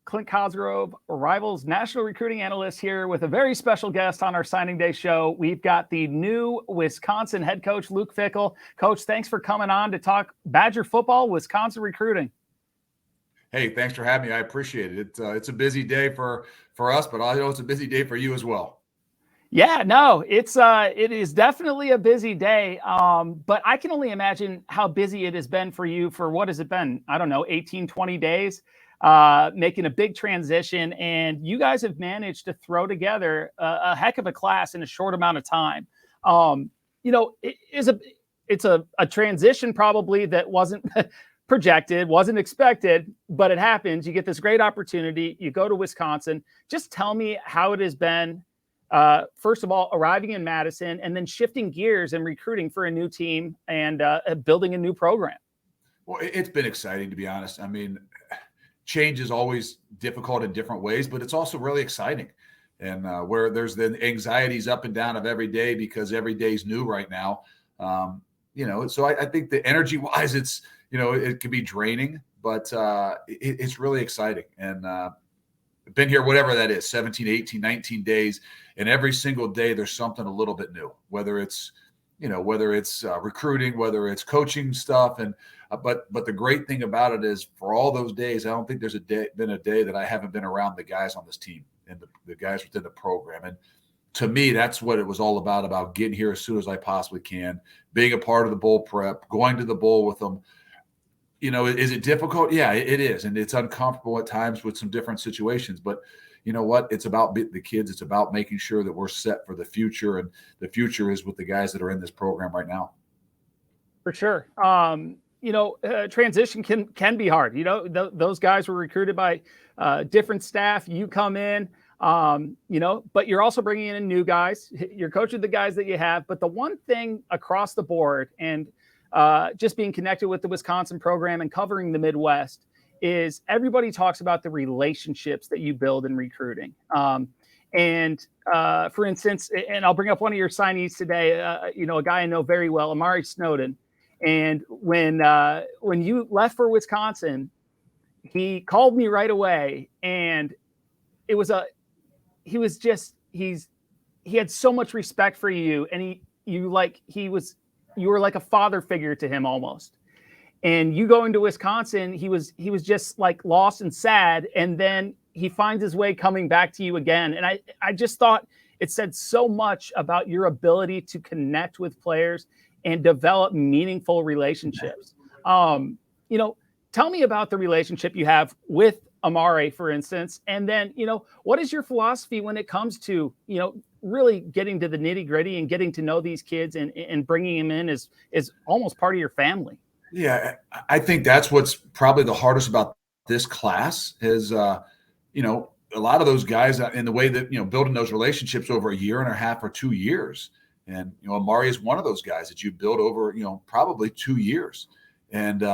Clint Cosgrove, Rivals national recruiting analyst, here with a very special guest on our signing day show. We've got the new Wisconsin head coach, Luke Fickell. Coach, thanks for coming on to talk Badger football, Wisconsin recruiting. Hey, thanks for having me. I appreciate it. It's a busy day for us, but I know it's a busy day for you as well. Yeah, no, it is definitely a busy day. But I can only imagine how busy it has been for you for what has it been? I don't know, 18, 20 days, making a big transition. And you guys have managed to throw together a heck of a class in a short amount of time. It's a transition probably that wasn't projected, wasn't expected, but it happens. You get this great opportunity. You go to Wisconsin. Just tell me how it has been. First of all, arriving in Madison and then shifting gears and recruiting for a new team and building a new program. Well, it's been exciting, to be honest. I mean, change is always difficult in different ways, but it's also really exciting. And where there's the anxieties up and down of every day because every day's new right now. So I think the energy wise, it's, it can be draining, but it's really exciting. And been here, whatever that is, 17, 18, 19 days. And every single day there's something a little bit new, whether it's recruiting, whether it's coaching stuff. And, but the great thing about it is for all those days, I don't think there's been a day that I haven't been around the guys on this team and the guys within the program. And to me, that's what it was all about getting here as soon as I possibly can, being a part of the bowl prep, going to the bowl with them. Is it difficult? Yeah, it is. And it's uncomfortable at times with some different situations, but you know what? It's about the kids. It's about making sure that we're set for the future. And the future is with the guys that are in this program right now. For sure. Transition can be hard. Those guys were recruited by different staff. You come in, but you're also bringing in new guys. You're coaching the guys that you have. But the one thing across the board and just being connected with the Wisconsin program and covering the Midwest is everybody talks about the relationships that you build in recruiting. For instance, and I'll bring up one of your signees today, a guy I know very well, Amari Snowden. And when you left for Wisconsin, he called me right away, and he had so much respect for you, and you were like a father figure to him almost. And you go into Wisconsin, he was just like lost and sad, and then he finds his way coming back to you again. And I just thought it said so much about your ability to connect with players and develop meaningful relationships. Tell me about the relationship you have with Amari, for instance, and then, what is your philosophy when it comes to, really getting to the nitty gritty and getting to know these kids and bringing them in as almost part of your family? Yeah, I think that's what's probably the hardest about this class is, a lot of those guys in the way that, building those relationships over a year and a half or 2 years. And, Amari is one of those guys that you build over, probably 2 years. And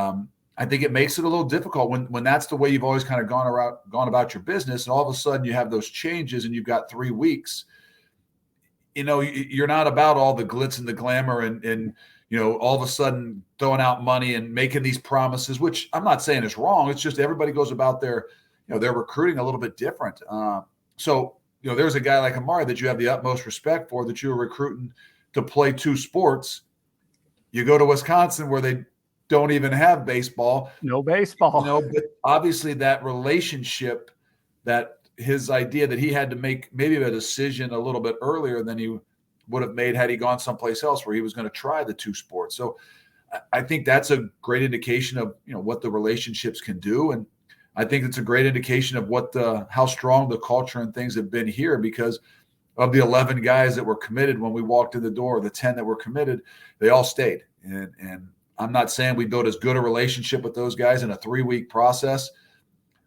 I think it makes it a little difficult when that's the way you've always kind of gone about your business. And all of a sudden you have those changes and you've got 3 weeks. You're not about all the glitz and the glamour and all of a sudden throwing out money and making these promises, which I'm not saying is wrong. It's just everybody goes about their recruiting a little bit different. There's a guy like Amari that you have the utmost respect for, that you're recruiting to play 2 sports. You go to Wisconsin where they don't even have baseball. No baseball. But obviously that relationship, that his idea that he had to make maybe a decision a little bit earlier than he would have made had he gone someplace else where he was going to try the 2 sports. So I think that's a great indication of, what the relationships can do. And I think it's a great indication of how strong the culture and things have been here, because of the 11 guys that were committed when we walked in the door, the 10 that were committed, they all stayed. And I'm not saying we built as good a relationship with those guys in a 3-week process,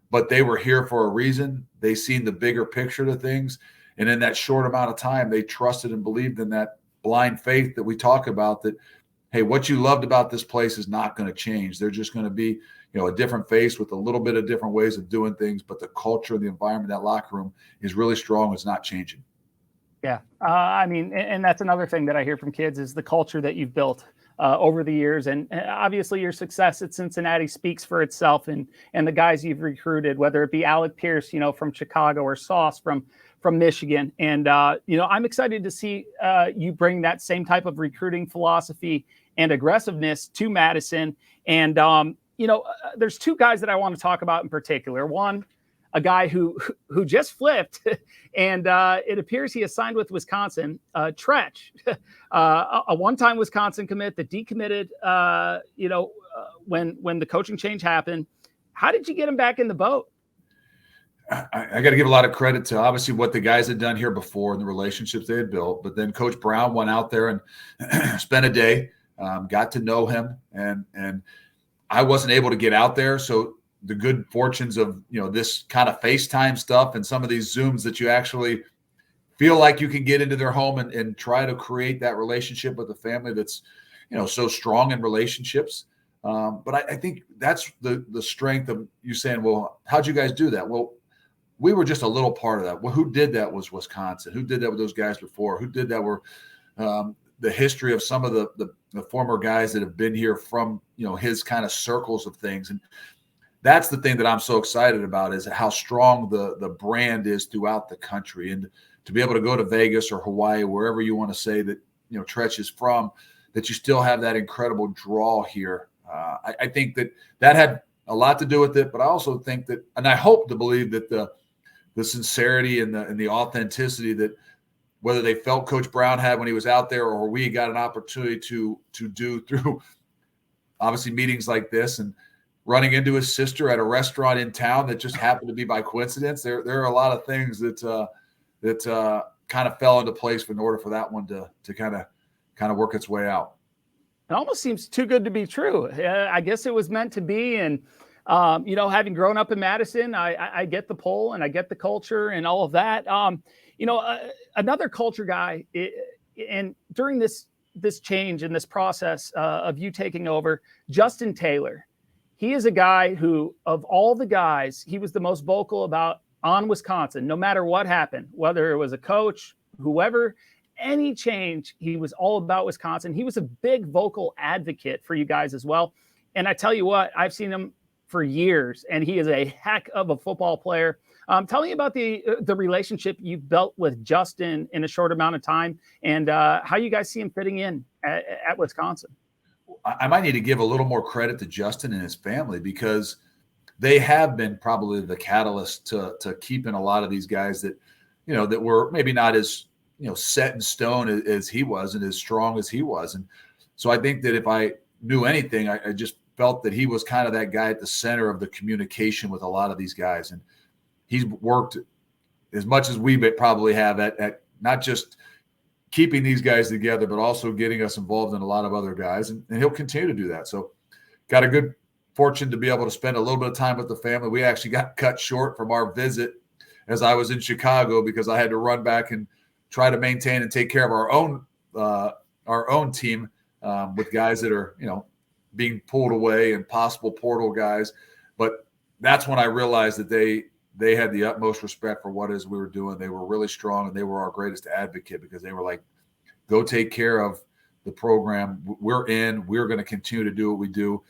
but they were here for a reason. They seen the bigger picture to things. And in that short amount of time, they trusted and believed in that blind faith that we talk about, that, hey, what you loved about this place is not going to change. They're just going to be, a different face with a little bit of different ways of doing things. But the culture, the environment, that locker room is really strong. It's not changing. Yeah. And that's another thing that I hear from kids is the culture that you've built. over the years. And obviously your success at Cincinnati speaks for itself, and the guys you've recruited, whether it be Alec Pierce, from Chicago, or Sauce from Michigan. And, I'm excited to see you bring that same type of recruiting philosophy and aggressiveness to Madison. And, there's two guys that I want to talk about in particular. One, a guy who just flipped, and it appears he has signed with Wisconsin, Tretch, a one-time Wisconsin commit that decommitted, when the coaching change happened. How did you get him back in the boat? I got to give a lot of credit to obviously what the guys had done here before and the relationships they had built. But then Coach Brown went out there and spent a day, got to know him, and I wasn't able to get out there. So the good fortunes of, this kind of FaceTime stuff and some of these Zooms that you actually feel like you can get into their home and try to create that relationship with the family that's, so strong in relationships. But I think that's the strength of you saying, well, how'd you guys do that? Well, we were just a little part of that. Well, who did that was Wisconsin. Who did that with those guys before? Who did that were the history of some of the former guys that have been here from, his kind of circles of things. And that's the thing that I'm so excited about, is how strong the brand is throughout the country. And to be able to go to Vegas or Hawaii, wherever you want to say that, Tretch is from, that you still have that incredible draw here. I think that had a lot to do with it, but I also think that, and I hope to believe that the sincerity and the authenticity that whether they felt Coach Brown had when he was out there, or we got an opportunity to do through obviously meetings like this and running into his sister at a restaurant in town that just happened to be by coincidence. There are a lot of things that kind of fell into place in order for that one to kind of work its way out. It almost seems too good to be true. I guess it was meant to be. And, having grown up in Madison, I get the pull and I get the culture and all of that. Another culture guy, and during this change and this process of you taking over, Justin Taylor. He is a guy who, of all the guys, he was the most vocal about on Wisconsin, no matter what happened, whether it was a coach, whoever, any change, he was all about Wisconsin. He was a big vocal advocate for you guys as well. And I tell you what, I've seen him for years, and he is a heck of a football player. Tell me about the relationship you've built with Justin in a short amount of time, and how you guys see him fitting in at Wisconsin. I might need to give a little more credit to Justin and his family, because they have been probably the catalyst to keeping a lot of these guys that, that were maybe not as, set in stone as he was and as strong as he was. And so I think that if I knew anything, I just felt that he was kind of that guy at the center of the communication with a lot of these guys. And he's worked as much as we probably have at not just keeping these guys together, but also getting us involved in a lot of other guys. And he'll continue to do that. So got a good fortune to be able to spend a little bit of time with the family. We actually got cut short from our visit as I was in Chicago, because I had to run back and try to maintain and take care of our own team with guys that are, being pulled away and possible portal guys. But that's when I realized that they had the utmost respect for what it is we were doing. They were really strong, and they were our greatest advocate, because they were like, go take care of the program. We're going to continue to do what we do.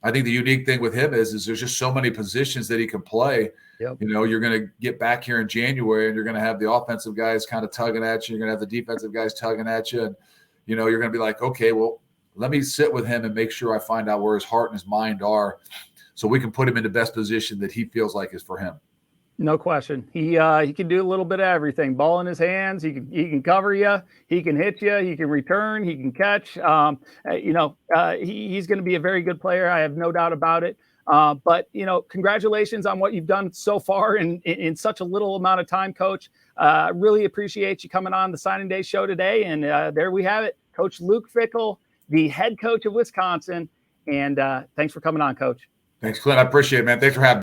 I think the unique thing with him is there's just so many positions that he can play. Yep. You're going to get back here in January, and you're going to have the offensive guys kind of tugging at you. You're going to have the defensive guys tugging at you. And, you're going to be like, okay, well, let me sit with him and make sure I find out where his heart and his mind are, so we can put him in the best position that he feels like is for him. No question. He can do a little bit of everything. Ball in his hands. He can cover you. He can hit you. He can return. He can catch. He's going to be a very good player. I have no doubt about it. But congratulations on what you've done so far in such a little amount of time, Coach. Really appreciate you coming on the Signing Day show today. And there we have it, Coach Luke Fickell, the head coach of Wisconsin. And thanks for coming on, Coach. Thanks, Clint. I appreciate it, man. Thanks for having me.